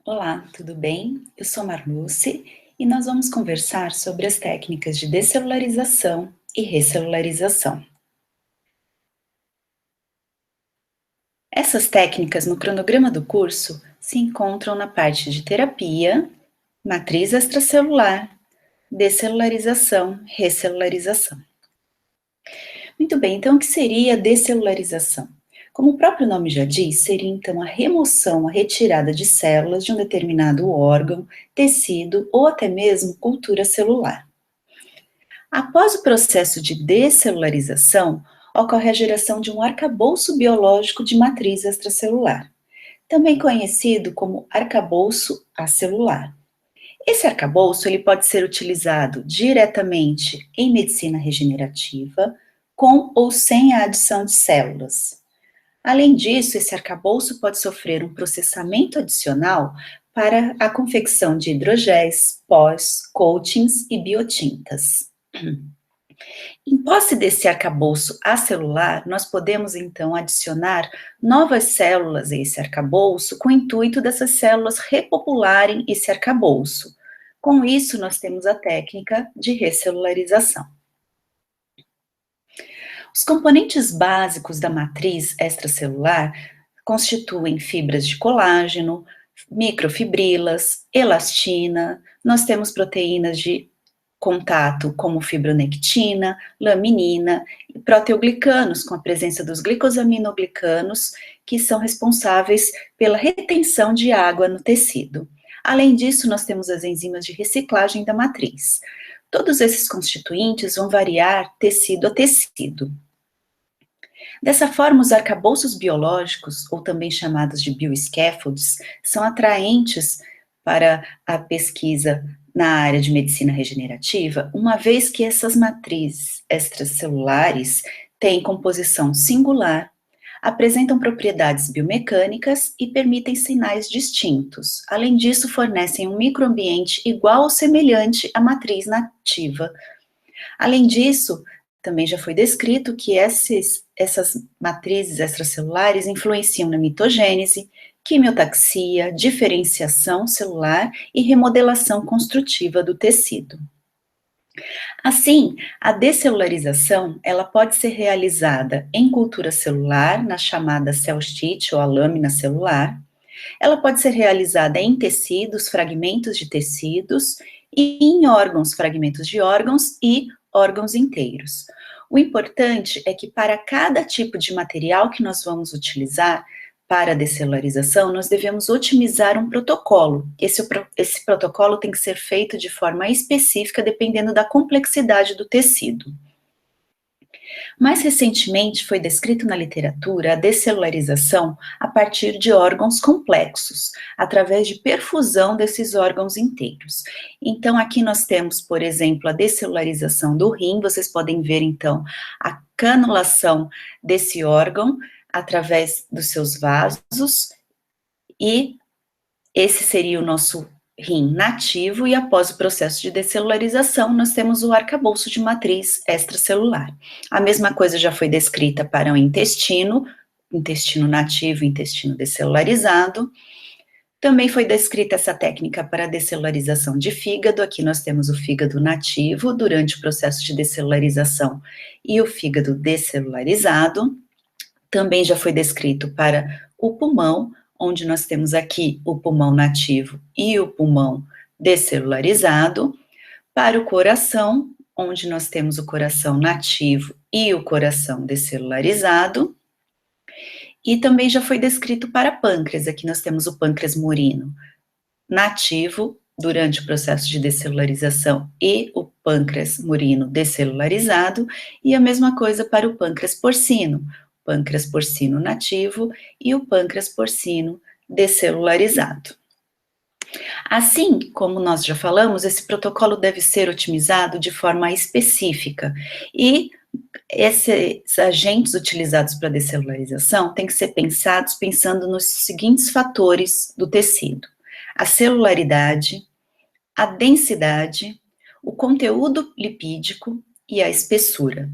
Olá, tudo bem? Eu sou Marluce e nós vamos conversar sobre as técnicas de descelularização e recelularização. Essas técnicas no cronograma do curso se encontram na parte de terapia, matriz extracelular, descelularização, recelularização. Muito bem, então o que seria a descelularização? Como o próprio nome já diz, seria então a remoção, a retirada de células de um determinado órgão, tecido ou até mesmo cultura celular. Após o processo de descelularização, ocorre a geração de um arcabouço biológico de matriz extracelular, também conhecido como arcabouço acelular. Esse arcabouço ele pode ser utilizado diretamente em medicina regenerativa, com ou sem a adição de células. Além disso, esse arcabouço pode sofrer um processamento adicional para a confecção de hidrogéis, pós, coatings e biotintas. Em posse desse arcabouço acelular, nós podemos então adicionar novas células a esse arcabouço com o intuito dessas células repopularem esse arcabouço. Com isso, nós temos a técnica de recelularização. Os componentes básicos da matriz extracelular constituem fibras de colágeno, microfibrilas, elastina, nós temos proteínas de contato como fibronectina, laminina e proteoglicanos, com a presença dos glicosaminoglicanos, que são responsáveis pela retenção de água no tecido. Além disso, nós temos as enzimas de reciclagem da matriz. Todos esses constituintes vão variar tecido a tecido. Dessa forma, os arcabouços biológicos, ou também chamados de bioscaffolds, são atraentes para a pesquisa na área de medicina regenerativa, uma vez que essas matrizes extracelulares têm composição singular, apresentam propriedades biomecânicas e permitem sinais distintos. Além disso, fornecem um microambiente igual ou semelhante à matriz nativa. Além disso, também já foi descrito que essas matrizes extracelulares influenciam na mitogênese, quimiotaxia, diferenciação celular e remodelação construtiva do tecido. Assim, a descelularização, ela pode ser realizada em cultura celular, na chamada cell sheet ou a lâmina celular. Ela pode ser realizada em tecidos, fragmentos de tecidos, e em órgãos, fragmentos de órgãos e órgãos inteiros. O importante é que para cada tipo de material que nós vamos utilizar para a descelularização, nós devemos otimizar um protocolo. Esse protocolo tem que ser feito de forma específica, dependendo da complexidade do tecido. Mais recentemente, foi descrito na literatura a descelularização a partir de órgãos complexos, através de perfusão desses órgãos inteiros. Então, aqui nós temos, por exemplo, a descelularização do rim, vocês podem ver, então, a canulação desse órgão através dos seus vasos, e esse seria o nosso rim nativo, e após o processo de descelularização, nós temos o arcabouço de matriz extracelular. A mesma coisa já foi descrita para o intestino nativo, intestino descelularizado. Também foi descrita essa técnica para a descelularização de fígado. Aqui nós temos o fígado nativo durante o processo de descelularização e o fígado descelularizado. Também já foi descrito para o pulmão, onde nós temos aqui o pulmão nativo e o pulmão descelularizado. Para o coração, onde nós temos o coração nativo e o coração descelularizado. E também já foi descrito para pâncreas. Aqui nós temos o pâncreas murino nativo durante o processo de descelularização e o pâncreas murino descelularizado, e a mesma coisa para o pâncreas porcino nativo e o pâncreas porcino descelularizado. Assim como nós já falamos, esse protocolo deve ser otimizado de forma específica, e esses agentes utilizados para descelularização têm que ser pensados pensando nos seguintes fatores do tecido: a celularidade, a densidade, o conteúdo lipídico e a espessura.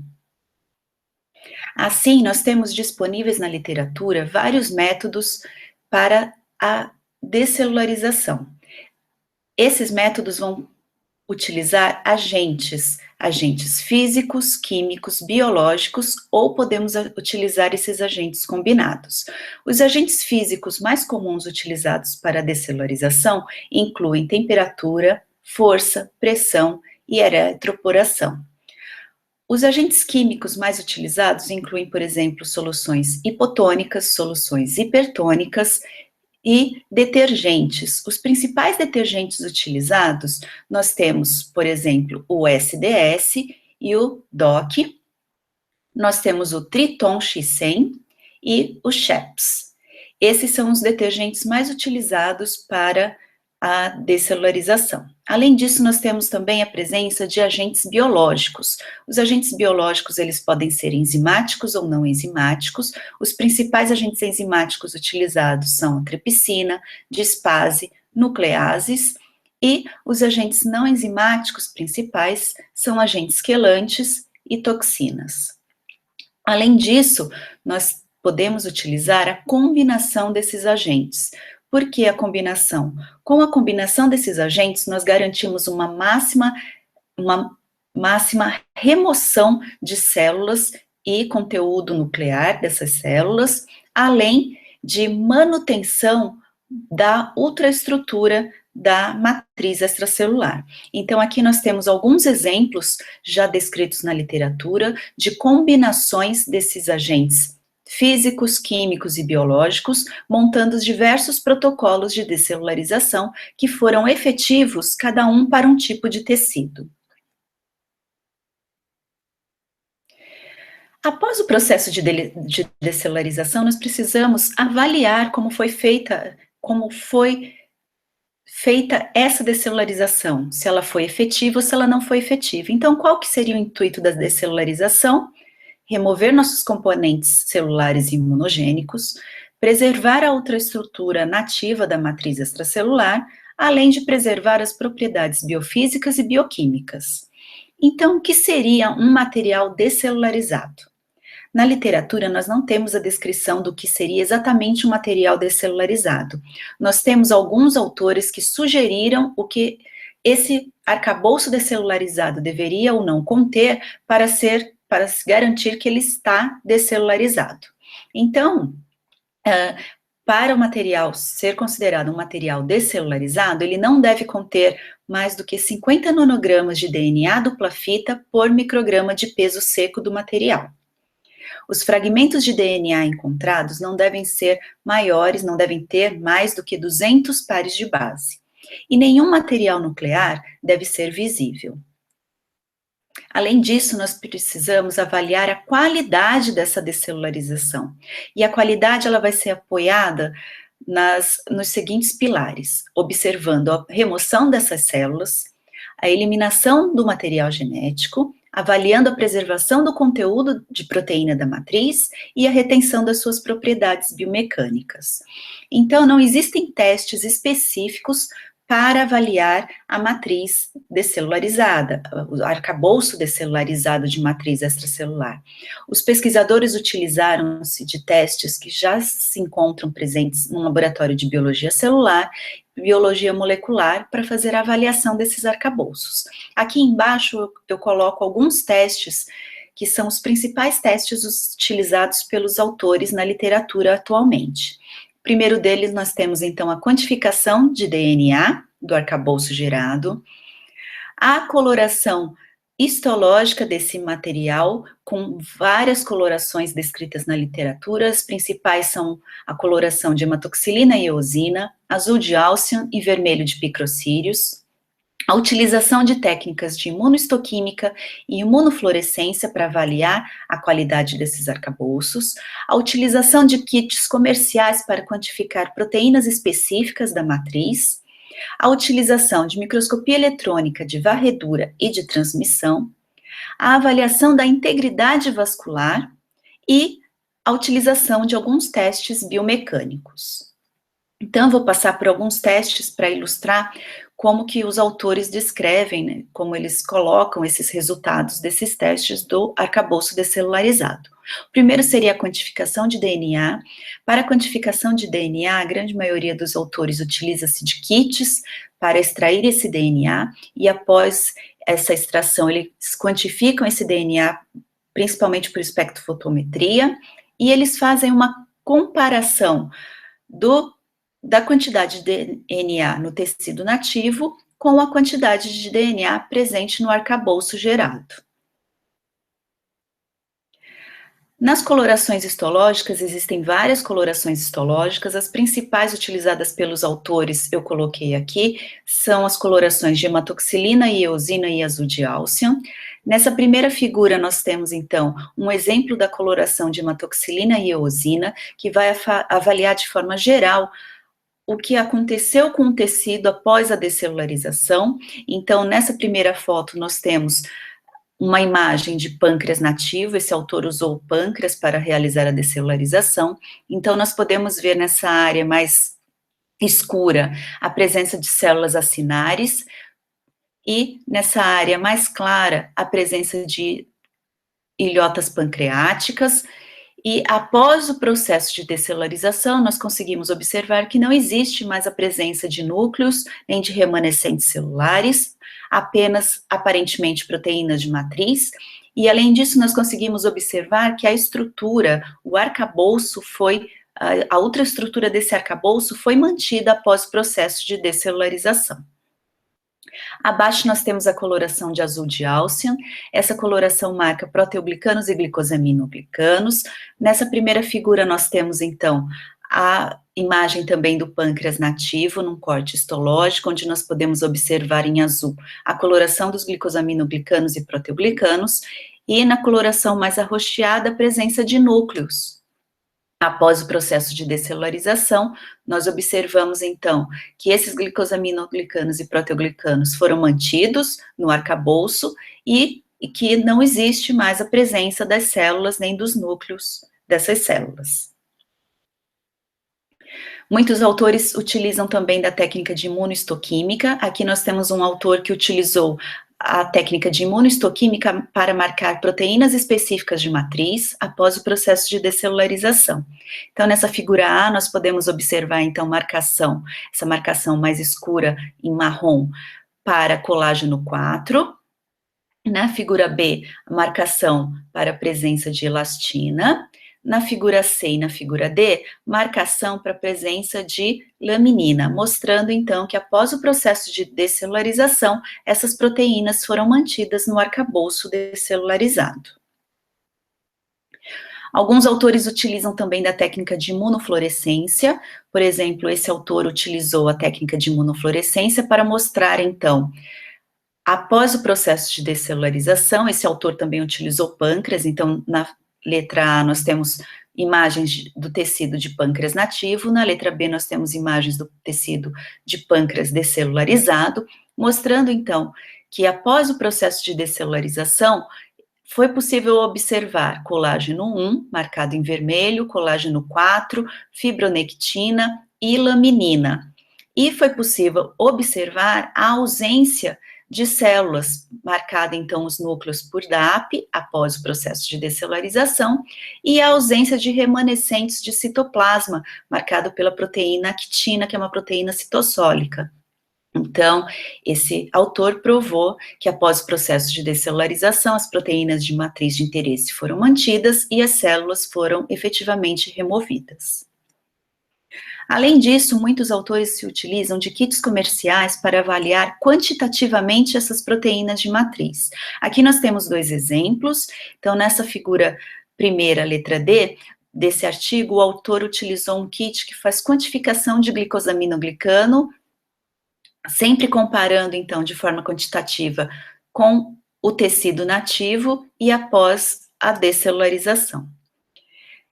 Assim, nós temos disponíveis na literatura vários métodos para a descelularização. Esses métodos vão utilizar agentes físicos, químicos, biológicos, ou podemos utilizar esses agentes combinados. Os agentes físicos mais comuns utilizados para a descelularização incluem temperatura, força, pressão e eletroporação. Os agentes químicos mais utilizados incluem, por exemplo, soluções hipotônicas, soluções hipertônicas e detergentes. Os principais detergentes utilizados, nós temos, por exemplo, o SDS e o DOC, nós temos o Triton X100 e o Sheps. Esses são os detergentes mais utilizados para a descelularização. Além disso, nós temos também a presença de agentes biológicos. Os agentes biológicos, eles podem ser enzimáticos ou não enzimáticos. Os principais agentes enzimáticos utilizados são a tripsina, dispase, nucleases, e os agentes não enzimáticos principais são agentes quelantes e toxinas. Além disso, nós podemos utilizar a combinação desses agentes. Por que a combinação? Com a combinação desses agentes, nós garantimos uma máxima remoção de células e conteúdo nuclear dessas células, além de manutenção da ultraestrutura da matriz extracelular. Então, aqui nós temos alguns exemplos já descritos na literatura de combinações desses agentes físicos, químicos e biológicos, montando os diversos protocolos de descelularização que foram efetivos, cada um para um tipo de tecido. Após o processo de descelularização, nós precisamos avaliar como foi feita essa descelularização, se ela foi efetiva ou se ela não foi efetiva. Então, qual que seria o intuito da descelularização? Remover nossos componentes celulares imunogênicos, preservar a ultraestrutura nativa da matriz extracelular, além de preservar as propriedades biofísicas e bioquímicas. Então, o que seria um material descelularizado? Na literatura, nós não temos a descrição do que seria exatamente um material descelularizado. Nós temos alguns autores que sugeriram o que esse arcabouço descelularizado deveria ou não conter para garantir que ele está descelularizado. Então, para o material ser considerado um material descelularizado, ele não deve conter mais do que 50 nanogramas de DNA dupla fita por micrograma de peso seco do material. Os fragmentos de DNA encontrados não devem ser maiores, não devem ter mais do que 200 pares de base. E nenhum material nuclear deve ser visível. Além disso, nós precisamos avaliar a qualidade dessa descelularização. E a qualidade ela vai ser apoiada nos seguintes pilares, observando a remoção dessas células, a eliminação do material genético, avaliando a preservação do conteúdo de proteína da matriz e a retenção das suas propriedades biomecânicas. Então, não existem testes específicos para avaliar a matriz descelularizada, o arcabouço descelularizado de matriz extracelular. Os pesquisadores utilizaram-se de testes que já se encontram presentes no laboratório de biologia celular, biologia molecular, para fazer a avaliação desses arcabouços. Aqui embaixo eu coloco alguns testes que são os principais testes utilizados pelos autores na literatura atualmente. Primeiro deles, nós temos, então, a quantificação de DNA do arcabouço gerado, a coloração histológica desse material, com várias colorações descritas na literatura. As principais são a coloração de hematoxilina e eosina, azul de Alcium e vermelho de picrocírios, a utilização de técnicas de imunohistoquímica e imunofluorescência para avaliar a qualidade desses arcabouços, a utilização de kits comerciais para quantificar proteínas específicas da matriz, a utilização de microscopia eletrônica de varredura e de transmissão, a avaliação da integridade vascular e a utilização de alguns testes biomecânicos. Então, eu vou passar por alguns testes para ilustrar como que os autores descrevem, né, como eles colocam esses resultados desses testes do arcabouço descelularizado. O primeiro seria a quantificação de DNA. Para a quantificação de DNA, a grande maioria dos autores utiliza-se de kits para extrair esse DNA, e após essa extração, eles quantificam esse DNA, principalmente por espectrofotometria, e eles fazem uma comparação da quantidade de DNA no tecido nativo com a quantidade de DNA presente no arcabouço gerado. Nas colorações histológicas, existem várias colorações histológicas. As principais utilizadas pelos autores, eu coloquei aqui, são as colorações de hematoxilina, eosina e azul de Alcian. Nessa primeira figura, nós temos, então, um exemplo da coloração de hematoxilina e eosina, que vai avaliar de forma geral o que aconteceu com o tecido após a descelularização. Então, nessa primeira foto, nós temos uma imagem de pâncreas nativo. Esse autor usou o pâncreas para realizar a descelularização. Então, nós podemos ver nessa área mais escura a presença de células acinares, e nessa área mais clara a presença de ilhotas pancreáticas. E após o processo de descelularização, nós conseguimos observar que não existe mais a presença de núcleos, nem de remanescentes celulares, apenas, aparentemente, proteínas de matriz. E, além disso, nós conseguimos observar que a estrutura, o arcabouço a ultraestrutura desse arcabouço foi mantida após o processo de descelularização. Abaixo nós temos a coloração de azul de Alcian. Essa coloração marca proteoglicanos e glicosaminoglicanos. Nessa primeira figura nós temos, então, a imagem também do pâncreas nativo, num corte histológico, onde nós podemos observar em azul a coloração dos glicosaminoglicanos e proteoglicanos, e na coloração mais arroxeada a presença de núcleos. Após o processo de descelularização, nós observamos, então, que esses glicosaminoglicanos e proteoglicanos foram mantidos no arcabouço e que não existe mais a presença das células nem dos núcleos dessas células. Muitos autores utilizam também da técnica de imunohistoquímica. Aqui nós temos um autor que utilizou a técnica de imunohistoquímica para marcar proteínas específicas de matriz após o processo de descelularização. Então, nessa figura A, nós podemos observar, então, essa marcação mais escura em marrom para colágeno 4. Na figura B, a marcação para a presença de elastina. Na figura C e na figura D, marcação para a presença de laminina, mostrando, então, que após o processo de descelularização, essas proteínas foram mantidas no arcabouço descelularizado. Alguns autores utilizam também da técnica de imunofluorescência. Por exemplo, esse autor utilizou a técnica de imunofluorescência para mostrar, então, após o processo de descelularização, esse autor também utilizou pâncreas. Então, na letra A, nós temos imagens do tecido de pâncreas nativo. Na letra B, nós temos imagens do tecido de pâncreas descelularizado, mostrando, então, que após o processo de descelularização, foi possível observar colágeno 1, marcado em vermelho, colágeno 4, fibronectina e laminina. E foi possível observar a ausência de células, marcada então os núcleos por DAP, após o processo de descelularização, e a ausência de remanescentes de citoplasma, marcado pela proteína actina, que é uma proteína citossólica. Então, esse autor provou que após o processo de descelularização, as proteínas de matriz de interesse foram mantidas e as células foram efetivamente removidas. Além disso, muitos autores se utilizam de kits comerciais para avaliar quantitativamente essas proteínas de matriz. Aqui nós temos dois exemplos. Então, nessa figura primeira, letra D, desse artigo, o autor utilizou um kit que faz quantificação de glicosaminoglicano, sempre comparando, então, de forma quantitativa com o tecido nativo e após a descelularização.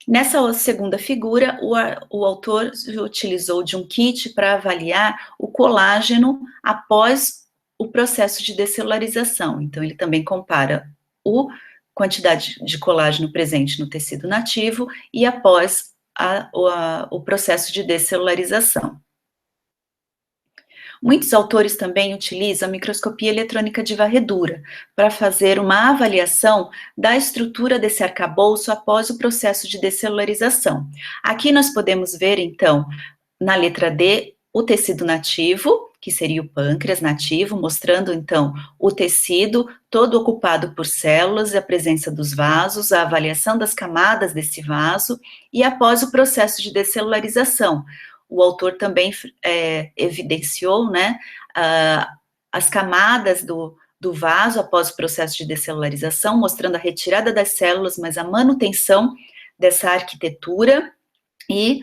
Nessa segunda figura, o autor utilizou de um kit para avaliar o colágeno após o processo de descelularização. Então, ele também compara a quantidade de colágeno presente no tecido nativo e após o processo de descelularização. Muitos autores também utilizam a microscopia eletrônica de varredura para fazer uma avaliação da estrutura desse arcabouço após o processo de descelularização. Aqui nós podemos ver, então, na letra D, o tecido nativo, que seria o pâncreas nativo, mostrando, então, o tecido todo ocupado por células, a presença dos vasos, a avaliação das camadas desse vaso, e após o processo de descelularização. O autor também evidenciou, né, as camadas do vaso após o processo de descelularização, mostrando a retirada das células, mas a manutenção dessa arquitetura. E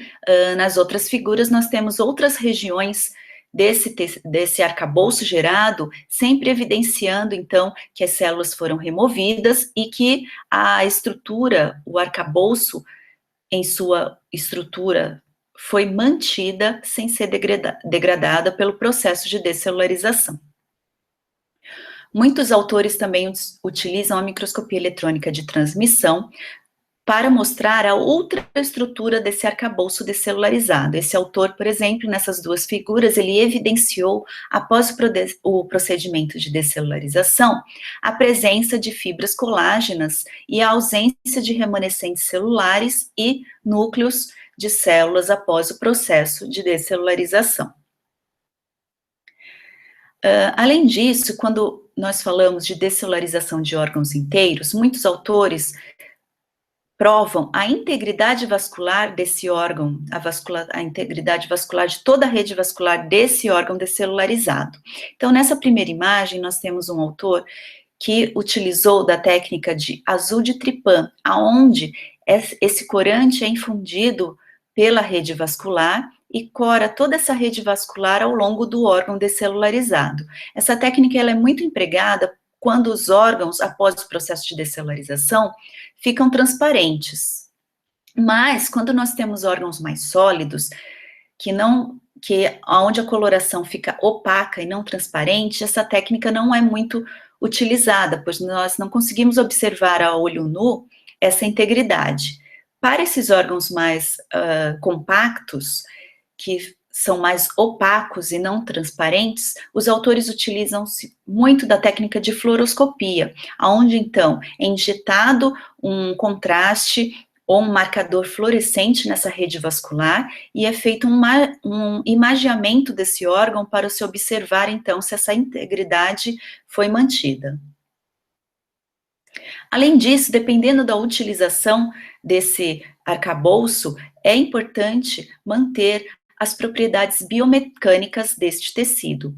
nas outras figuras nós temos outras regiões desse arcabouço gerado, sempre evidenciando, então, que as células foram removidas e que a estrutura, o arcabouço, em sua estrutura, foi mantida sem ser degradada pelo processo de descelularização. Muitos autores também utilizam a microscopia eletrônica de transmissão para mostrar a outra estrutura desse arcabouço descelularizado. Esse autor, por exemplo, nessas duas figuras, ele evidenciou, após o procedimento de descelularização, a presença de fibras colágenas e a ausência de remanescentes celulares e núcleos de células após o processo de descelularização. Além disso, quando nós falamos de descelularização de órgãos inteiros, muitos autores provam a integridade vascular desse órgão, a integridade vascular de toda a rede vascular desse órgão descelularizado. Então, nessa primeira imagem, nós temos um autor que utilizou da técnica de azul de Trypan, aonde esse corante é infundido pela rede vascular e cora toda essa rede vascular ao longo do órgão descelularizado. Essa técnica ela é muito empregada quando os órgãos, após o processo de descelularização, ficam transparentes. Mas, quando nós temos órgãos mais sólidos, onde a coloração fica opaca e não transparente, essa técnica não é muito utilizada, pois nós não conseguimos observar a olho nu essa integridade. Para esses órgãos mais compactos, que são mais opacos e não transparentes, os autores utilizam-se muito da técnica de fluoroscopia, onde, então, é injetado um contraste ou um marcador fluorescente nessa rede vascular e é feito um imageamento desse órgão para se observar, então, se essa integridade foi mantida. Além disso, dependendo da utilização desse arcabouço, é importante manter as propriedades biomecânicas deste tecido.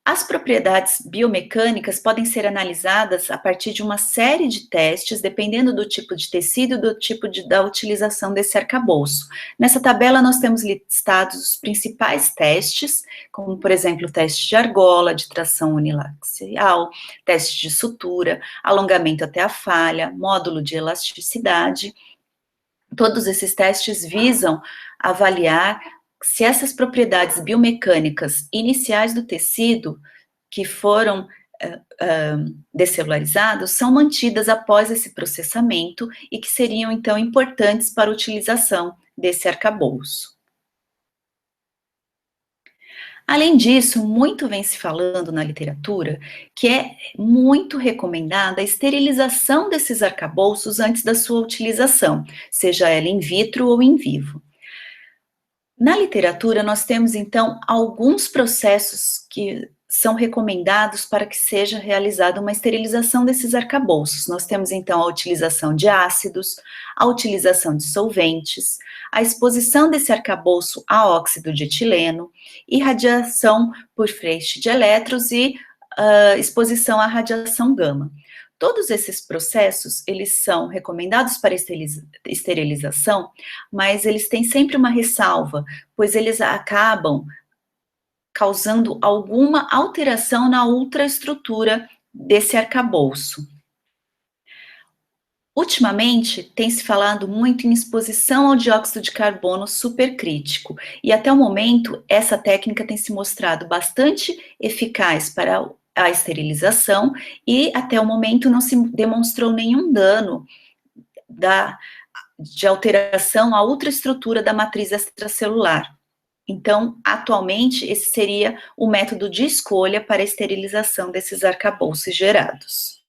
As propriedades biomecânicas podem ser analisadas a partir de uma série de testes, dependendo do tipo de tecido e do tipo da utilização desse arcabouço. Nessa tabela nós temos listados os principais testes, como, por exemplo, o teste de argola, de tração unilateral, teste de sutura, alongamento até a falha, módulo de elasticidade. Todos esses testes visam avaliar se essas propriedades biomecânicas iniciais do tecido que foram descelularizados são mantidas após esse processamento e que seriam, então, importantes para a utilização desse arcabouço. Além disso, muito vem se falando na literatura que é muito recomendada a esterilização desses arcabouços antes da sua utilização, seja ela in vitro ou in vivo. Na literatura, nós temos, então, alguns processos que são recomendados para que seja realizada uma esterilização desses arcabouços. Nós temos, então, a utilização de ácidos, a utilização de solventes, a exposição desse arcabouço a óxido de etileno, irradiação por feixe de elétrons e exposição à radiação gama. Todos esses processos, eles são recomendados para esterilização, mas eles têm sempre uma ressalva, pois eles acabam causando alguma alteração na ultraestrutura desse arcabouço. Ultimamente, tem se falado muito em exposição ao dióxido de carbono supercrítico, e até o momento, essa técnica tem se mostrado bastante eficaz para a esterilização, e até o momento não se demonstrou nenhum dano de alteração à ultraestrutura da matriz extracelular. Então, atualmente, esse seria o método de escolha para a esterilização desses arcabouços gerados.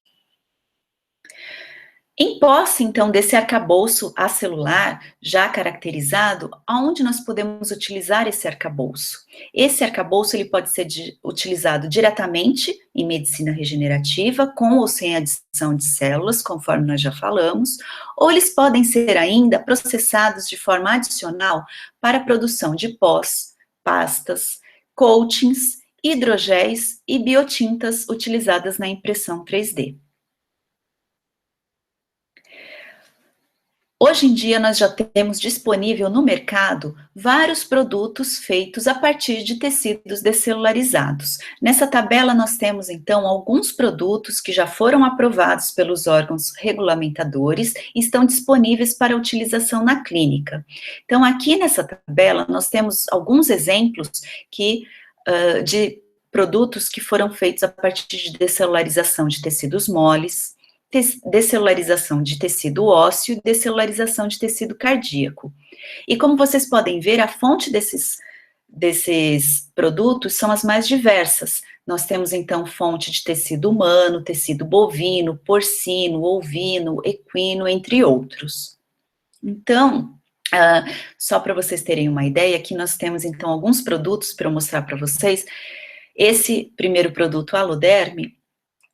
Em posse, então, desse arcabouço acelular já caracterizado, aonde nós podemos utilizar esse arcabouço? Esse arcabouço ele pode ser utilizado diretamente em medicina regenerativa, com ou sem adição de células, conforme nós já falamos, ou eles podem ser ainda processados de forma adicional para a produção de pós, pastas, coatings, hidrogéis e biotintas utilizadas na impressão 3D. Hoje em dia, nós já temos disponível no mercado vários produtos feitos a partir de tecidos descelularizados. Nessa tabela, nós temos, então, alguns produtos que já foram aprovados pelos órgãos regulamentadores e estão disponíveis para utilização na clínica. Então, aqui nessa tabela, nós temos alguns exemplos de produtos que foram feitos a partir de descelularização de tecidos moles, descelularização de tecido ósseo e descelularização de tecido cardíaco. E como vocês podem ver, a fonte desses produtos são as mais diversas. Nós temos, então, fonte de tecido humano, tecido bovino, porcino, ovino, equino, entre outros. Então, só para vocês terem uma ideia, aqui nós temos, então, alguns produtos para eu mostrar para vocês. Esse primeiro produto, Aloderme,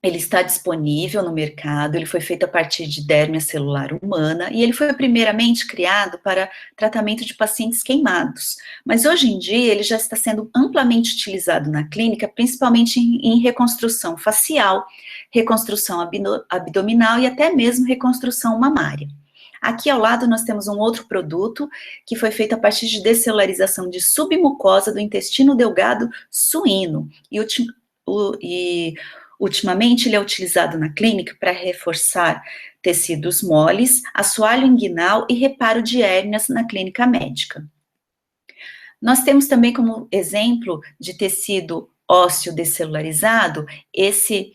ele está disponível no mercado, ele foi feito a partir de derme celular humana, e ele foi primeiramente criado para tratamento de pacientes queimados, mas hoje em dia ele já está sendo amplamente utilizado na clínica, principalmente em reconstrução facial, reconstrução abdominal e até mesmo reconstrução mamária. Aqui ao lado nós temos um outro produto que foi feito a partir de descelularização de submucosa do intestino delgado suíno, ultimamente, ele é utilizado na clínica para reforçar tecidos moles, assoalho inguinal e reparo de hérnias na clínica médica. Nós temos também como exemplo de tecido ósseo descelularizado, esse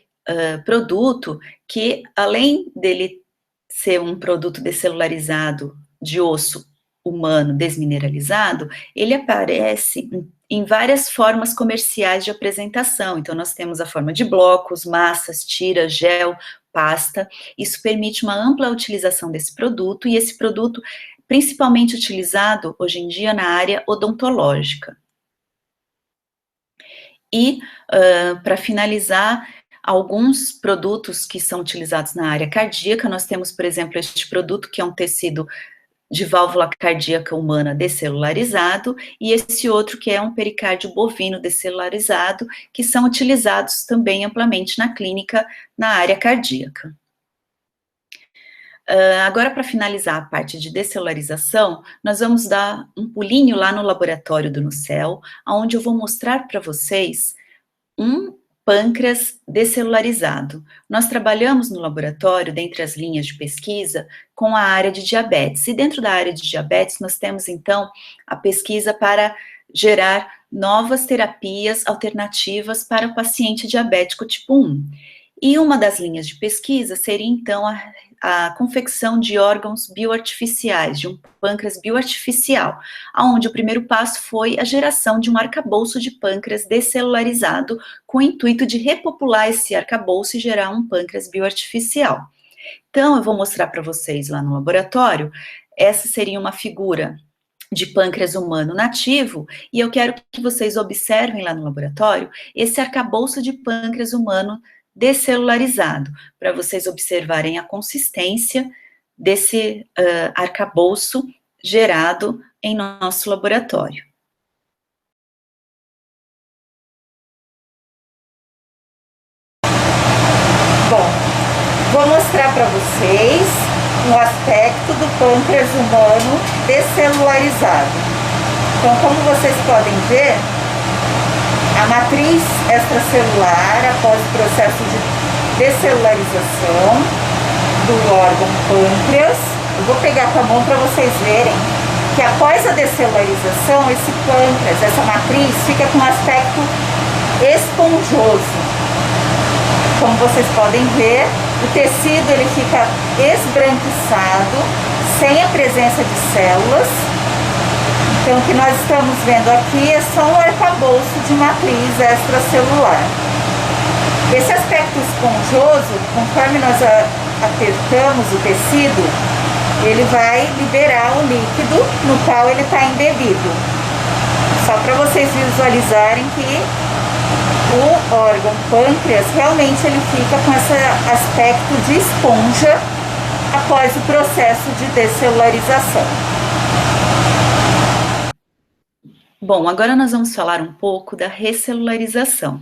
produto que, além dele ser um produto descelularizado de osso humano desmineralizado, ele aparece em várias formas comerciais de apresentação. Então, nós temos a forma de blocos, massas, tiras, gel, pasta. Isso permite uma ampla utilização desse produto, e esse produto principalmente utilizado hoje em dia na área odontológica. E, para finalizar, alguns produtos que são utilizados na área cardíaca, nós temos, por exemplo, este produto que é um tecido de válvula cardíaca humana descelularizado, e esse outro que é um pericárdio bovino descelularizado, que são utilizados também amplamente na clínica, na área cardíaca. Agora, para finalizar a parte de descelularização, nós vamos dar um pulinho lá no laboratório do Nucel, onde eu vou mostrar para vocês um pâncreas descelularizado. Nós trabalhamos no laboratório, dentre as linhas de pesquisa, com a área de diabetes. E dentro da área de diabetes, nós temos, então, a pesquisa para gerar novas terapias alternativas para o paciente diabético tipo 1. E uma das linhas de pesquisa seria, então, a confecção de órgãos bioartificiais, de um pâncreas bioartificial, onde o primeiro passo foi a geração de um arcabouço de pâncreas descelularizado, com o intuito de repopular esse arcabouço e gerar um pâncreas bioartificial. Então, eu vou mostrar para vocês lá no laboratório. Essa seria uma figura de pâncreas humano nativo, e eu quero que vocês observem lá no laboratório esse arcabouço de pâncreas humano descelularizado, para vocês observarem a consistência desse arcabouço gerado em nosso laboratório. Bom, vou mostrar para vocês um aspecto do pâncreas humano descelularizado. Então, como vocês podem ver, a matriz extracelular, após o processo de descelularização do órgão pâncreas, eu vou pegar com a mão para vocês verem que após a descelularização, esse pâncreas, essa matriz, fica com um aspecto esponjoso. Como vocês podem ver, o tecido ele fica esbranquiçado, sem a presença de células. Então, o que nós estamos vendo aqui é só um arcabouço de matriz extracelular. Esse aspecto esponjoso, conforme nós apertamos o tecido, ele vai liberar o líquido no qual ele está embebido. Só para vocês visualizarem que o órgão pâncreas realmente ele fica com esse aspecto de esponja após o processo de descelularização. Bom, agora nós vamos falar um pouco da recelularização.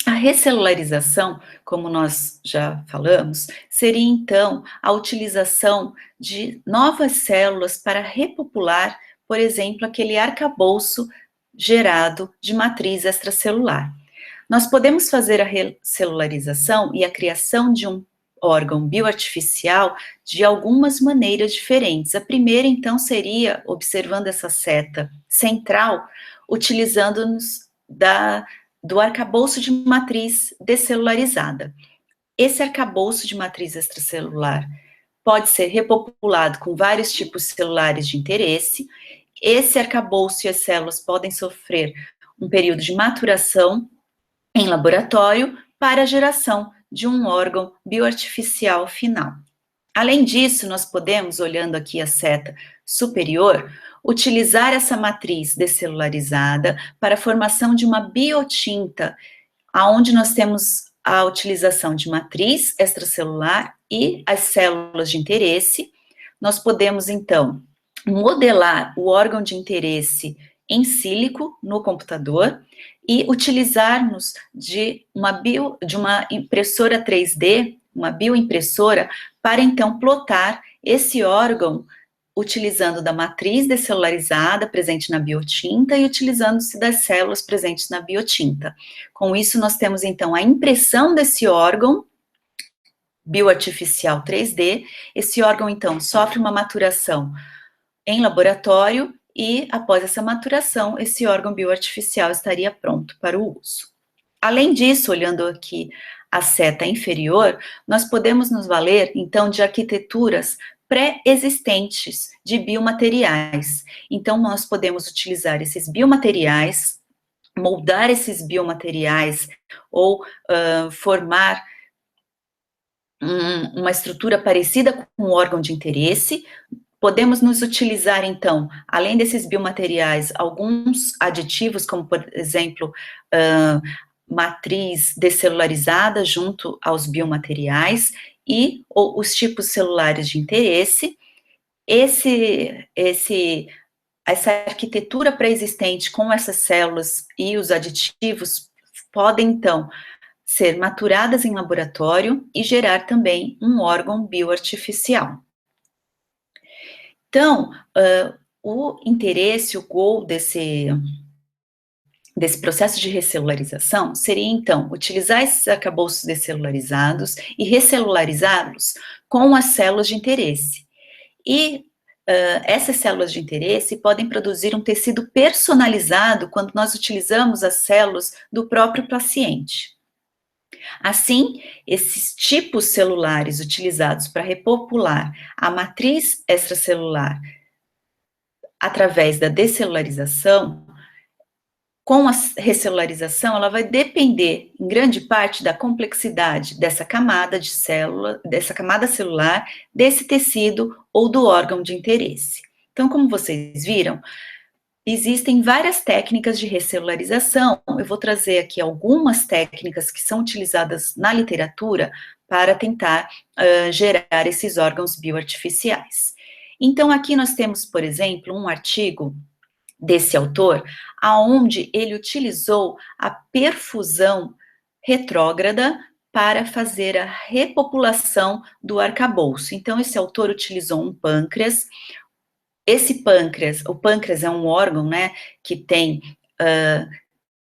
A recelularização, como nós já falamos, seria então a utilização de novas células para repopular, por exemplo, aquele arcabouço gerado de matriz extracelular. Nós podemos fazer a recelularização e a criação de um órgão bioartificial de algumas maneiras diferentes. A primeira, então, seria, observando essa seta central, utilizando-nos do arcabouço de matriz descelularizada. Esse arcabouço de matriz extracelular pode ser repopulado com vários tipos celulares de interesse. Esse arcabouço e as células podem sofrer um período de maturação em laboratório para a geração de um órgão bioartificial final. Além disso, nós podemos, olhando aqui a seta superior, utilizar essa matriz descelularizada para a formação de uma biotinta, onde nós temos a utilização de matriz extracelular e as células de interesse. Nós podemos, então, modelar o órgão de interesse em sílico no computador e utilizarmos de uma impressora 3D, uma bioimpressora, para então plotar esse órgão utilizando da matriz descelularizada presente na biotinta e utilizando-se das células presentes na biotinta. Com isso, nós temos então a impressão desse órgão bioartificial 3D. Esse órgão, então, sofre uma maturação em laboratório e, após essa maturação, esse órgão bioartificial estaria pronto para o uso. Além disso, olhando aqui a seta inferior, nós podemos nos valer, então, de arquiteturas pré-existentes de biomateriais. Então, nós podemos utilizar esses biomateriais, moldar esses biomateriais ou formar uma estrutura parecida com um órgão de interesse. Podemos nos utilizar, então, além desses biomateriais, alguns aditivos, como, por exemplo, matriz descelularizada junto aos biomateriais e os tipos celulares de interesse. Essa arquitetura pré-existente com essas células e os aditivos podem, então, ser maturadas em laboratório e gerar também um órgão bioartificial. Então, o interesse, o goal desse processo de recelularização seria, então, utilizar esses arcabouços descelularizados e recelularizá-los com as células de interesse. E essas células de interesse podem produzir um tecido personalizado quando nós utilizamos as células do próprio paciente. Assim, esses tipos celulares utilizados para repopular a matriz extracelular através da descelularização, com a recelularização, ela vai depender, em grande parte, da complexidade dessa camada de célula, dessa camada celular, desse tecido ou do órgão de interesse. Então, como vocês viram, existem várias técnicas de recelularização. Eu vou trazer aqui algumas técnicas que são utilizadas na literatura para tentar gerar esses órgãos bioartificiais. Então, aqui nós temos, por exemplo, um artigo desse autor, aonde ele utilizou a perfusão retrógrada para fazer a repopulação do arcabouço. Então, esse autor utilizou um pâncreas. Esse pâncreas, o pâncreas é um órgão, né, que tem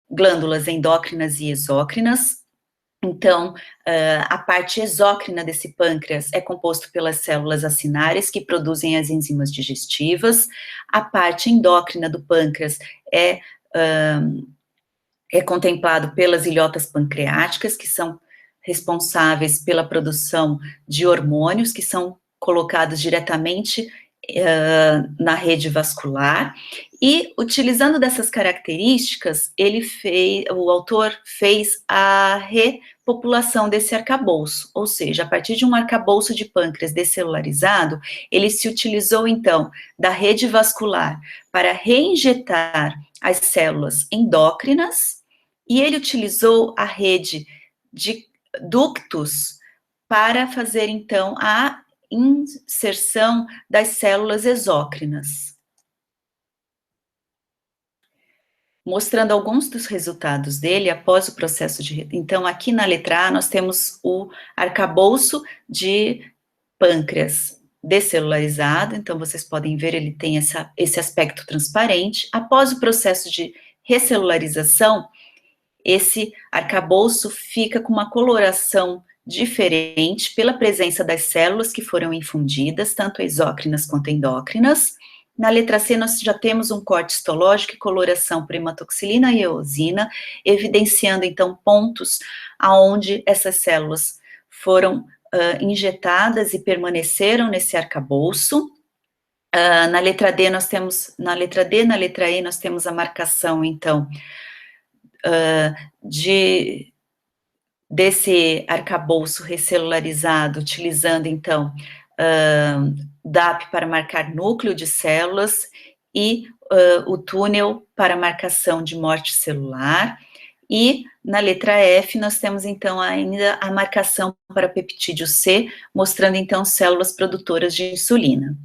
glândulas endócrinas e exócrinas. Então, a parte exócrina desse pâncreas é composto pelas células acinárias que produzem as enzimas digestivas. A parte endócrina do pâncreas é contemplado pelas ilhotas pancreáticas, que são responsáveis pela produção de hormônios, que são colocados diretamente na rede vascular, e utilizando dessas características, o autor fez a repopulação desse arcabouço, ou seja, a partir de um arcabouço de pâncreas descelularizado, ele se utilizou então da rede vascular para reinjetar as células endócrinas, e ele utilizou a rede de ductos para fazer então a inserção das células exócrinas. Mostrando alguns dos resultados dele após o processo de... Então, aqui na letra A, nós temos o arcabouço de pâncreas descelularizado, então vocês podem ver, ele tem esse aspecto transparente. Após o processo de recelularização, esse arcabouço fica com uma coloração diferente pela presença das células que foram infundidas, tanto exócrinas quanto endócrinas. Na letra C, nós já temos um corte histológico e coloração por hematoxilina e eosina, evidenciando, então, pontos aonde essas células foram injetadas e permaneceram nesse arcabouço. Na letra D, na letra E, nós temos a marcação, então, desse arcabouço recelularizado, utilizando, então, DAP para marcar núcleo de células e o túnel para marcação de morte celular. E na letra F, nós temos, então, ainda a marcação para peptídeo C, mostrando, então, células produtoras de insulina.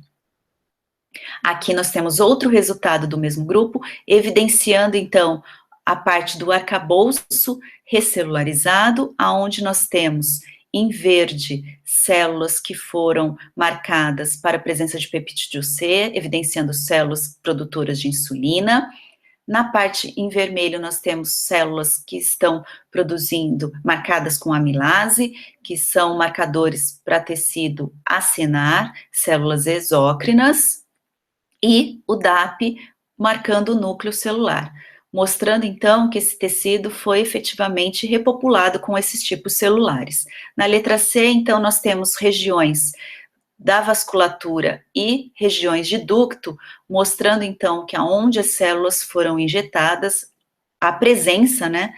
Aqui nós temos outro resultado do mesmo grupo, evidenciando, então, a parte do arcabouço recelularizado, aonde nós temos, em verde, células que foram marcadas para a presença de peptídeo C, evidenciando células produtoras de insulina. Na parte em vermelho, nós temos células que estão produzindo, marcadas com amilase, que são marcadores para tecido acenar, células exócrinas, e o DAP marcando o núcleo celular, mostrando, então, que esse tecido foi efetivamente repopulado com esses tipos celulares. Na letra C, então, nós temos regiões da vasculatura e regiões de ducto, mostrando, então, que aonde as células foram injetadas, a presença, né,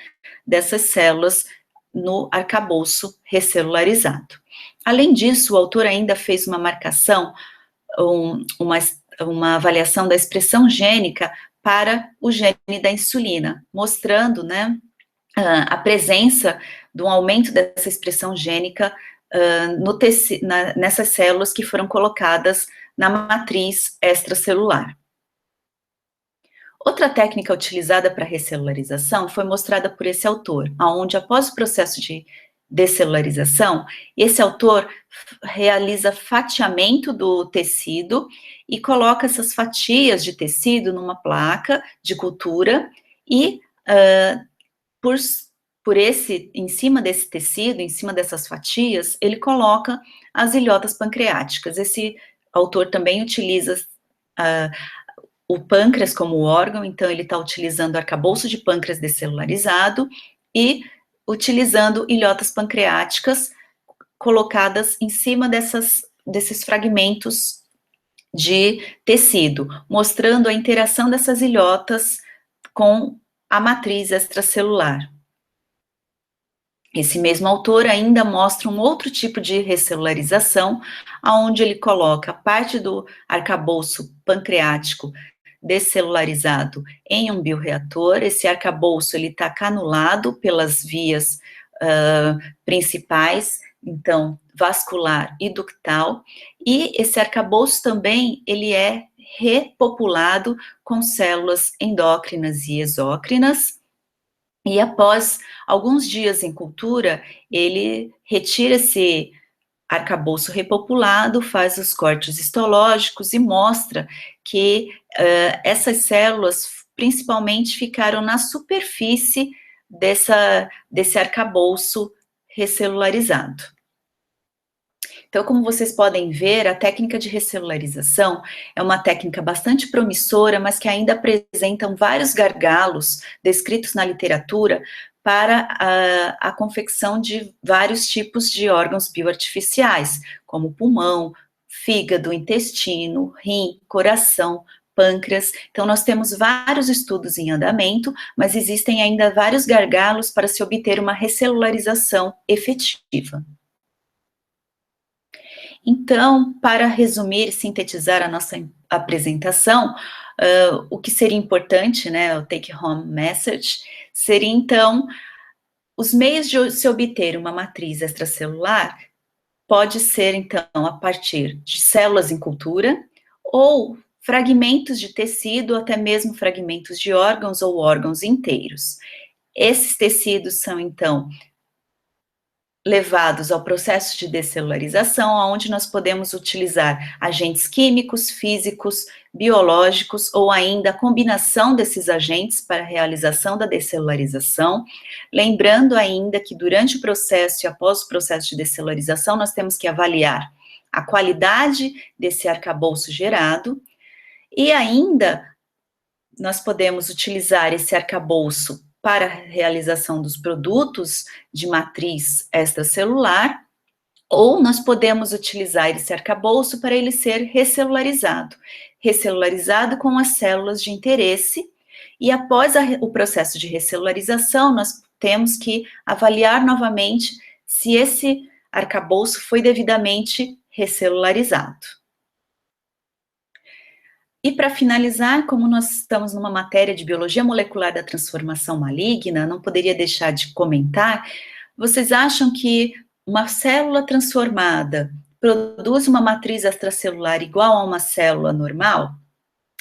dessas células no arcabouço recelularizado. Além disso, o autor ainda fez uma marcação, uma avaliação da expressão gênica para o gene da insulina, mostrando, né, a presença de um aumento dessa expressão gênica nessas células que foram colocadas na matriz extracelular. Outra técnica utilizada para recelularização foi mostrada por esse autor, onde após o processo de descelularização, esse autor realiza fatiamento do tecido e coloca essas fatias de tecido numa placa de cultura e em cima desse tecido, em cima dessas fatias, ele coloca as ilhotas pancreáticas. Esse autor também utiliza o pâncreas como órgão, então ele está utilizando arcabouço de pâncreas descelularizado e utilizando ilhotas pancreáticas colocadas em cima desses fragmentos de tecido, mostrando a interação dessas ilhotas com a matriz extracelular. Esse mesmo autor ainda mostra um outro tipo de recelularização, onde ele coloca parte do arcabouço pancreático descelularizado em um bioreator. Esse arcabouço ele está canulado pelas vias principais, então vascular e ductal, e esse arcabouço também ele é repopulado com células endócrinas e exócrinas. E após alguns dias em cultura, ele retira esse arcabouço repopulado, faz os cortes histológicos e mostra que essas células principalmente ficaram na superfície desse arcabouço recelularizado. Então, como vocês podem ver, a técnica de recelularização é uma técnica bastante promissora, mas que ainda apresentam vários gargalos descritos na literatura para a confecção de vários tipos de órgãos bioartificiais, como pulmão, fígado, intestino, rim, coração, pâncreas. Então, nós temos vários estudos em andamento, mas existem ainda vários gargalos para se obter uma recelularização efetiva. Então, para resumir e sintetizar a nossa apresentação, o que seria importante, né, o take-home message, seria, então, os meios de se obter uma matriz extracelular pode ser, então, a partir de células em cultura, ou fragmentos de tecido, ou até mesmo fragmentos de órgãos ou órgãos inteiros. Esses tecidos são, então, levados ao processo de descelularização, onde nós podemos utilizar agentes químicos, físicos, biológicos, ou ainda a combinação desses agentes para a realização da descelularização. Lembrando ainda que durante o processo e após o processo de descelularização, nós temos que avaliar a qualidade desse arcabouço gerado, e ainda nós podemos utilizar esse arcabouço para a realização dos produtos de matriz extracelular, ou nós podemos utilizar esse arcabouço para ele ser recelularizado com as células de interesse, e após o processo de recelularização, nós temos que avaliar novamente se esse arcabouço foi devidamente recelularizado. E para finalizar, como nós estamos numa matéria de biologia molecular da transformação maligna, não poderia deixar de comentar, vocês acham que uma célula transformada produz uma matriz extracelular igual a uma célula normal?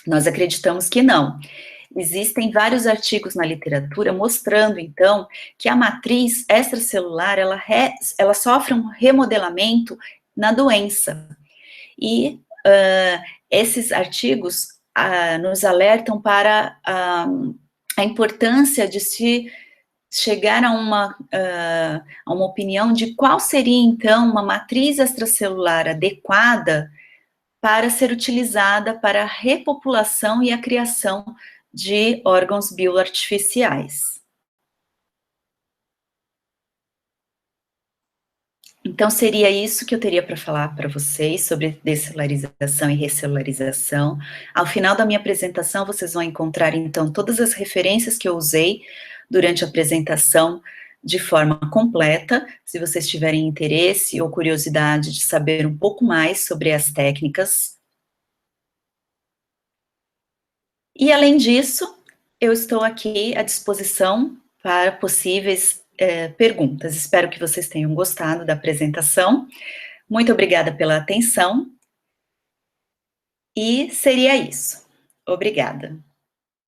Nós acreditamos que não. Existem vários artigos na literatura mostrando, então, que a matriz extracelular, ela sofre um remodelamento na doença. E esses artigos nos alertam para a importância de se chegar a uma opinião de qual seria, então, uma matriz extracelular adequada para ser utilizada para a repopulação e a criação de órgãos bioartificiais. Então, seria isso que eu teria para falar para vocês sobre descelularização e recelularização. Ao final da minha apresentação, vocês vão encontrar, então, todas as referências que eu usei durante a apresentação de forma completa. Se vocês tiverem interesse ou curiosidade de saber um pouco mais sobre as técnicas. E, além disso, eu estou aqui à disposição para possíveis perguntas. Espero que vocês tenham gostado da apresentação. Muito obrigada pela atenção. E seria isso. Obrigada.